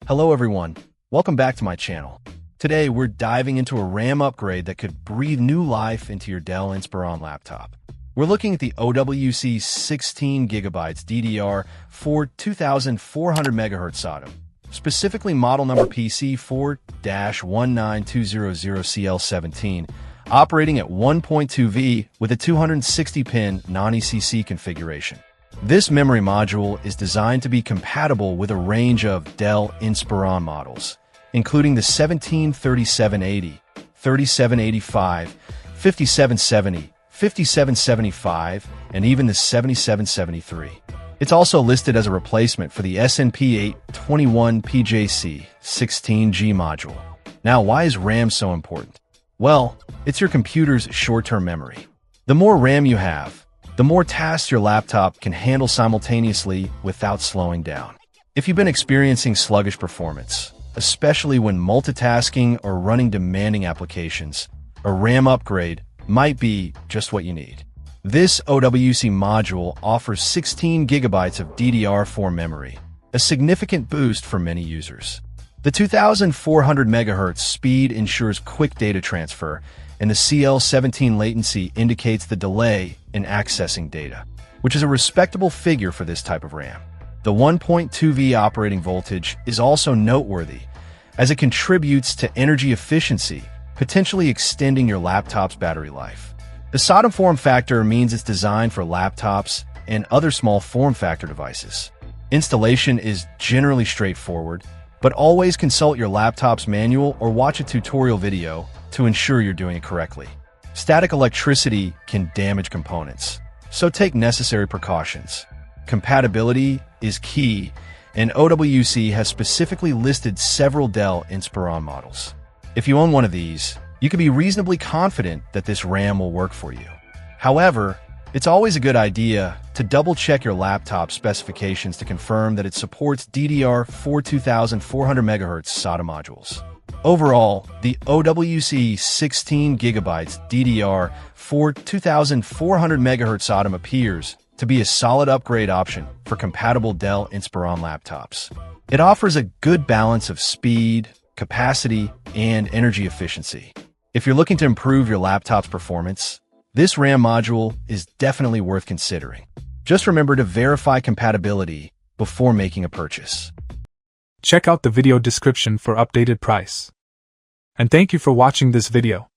Hello everyone, welcome back to my channel. Today we're diving into a RAM upgrade that could breathe new life into your Dell Inspiron laptop. We're looking at the OWC 16GB DDR4 2400MHz SODIMM, specifically model number PC4-19200CL17, operating at 1.2V with a 260-pin non-ECC configuration. This memory module is designed to be compatible with a range of Dell Inspiron models, including the 173780, 3785, 5770, 5775, and even the 7773. It's also listed as a replacement for the SNP 821PJC 16G module. Now, why is RAM so important? Well, it's your computer's short-term memory. The more RAM you have, the more tasks your laptop can handle simultaneously without slowing down. If you've been experiencing sluggish performance, especially when multitasking or running demanding applications, a RAM upgrade might be just what you need. This OWC module offers 16 GB of DDR4 memory, a significant boost for many users. The 2400 MHz speed ensures quick data transfer, and the CL17 latency indicates the delay in accessing data, which is a respectable figure for this type of RAM. The 1.2V operating voltage is also noteworthy, as it contributes to energy efficiency, potentially extending your laptop's battery life. The SODIMM form factor means it's designed for laptops and other small form factor devices. Installation is generally straightforward, but always consult your laptop's manual or watch a tutorial video to ensure you're doing it correctly. Static electricity can damage components, so take necessary precautions. Compatibility is key, and OWC has specifically listed several Dell Inspiron models. If you own one of these, you can be reasonably confident that this RAM will work for you. However, it's always a good idea to double-check your laptop specifications to confirm that it supports DDR4 2400MHz SODIMM modules. Overall, the OWC 16GB DDR4 2400MHz SODIMM appears to be a solid upgrade option for compatible Dell Inspiron laptops. It offers a good balance of speed, capacity, and energy efficiency. If you're looking to improve your laptop's performance, this RAM module is definitely worth considering. Just remember to verify compatibility before making a purchase. Check out the video description for updated price. And thank you for watching this video.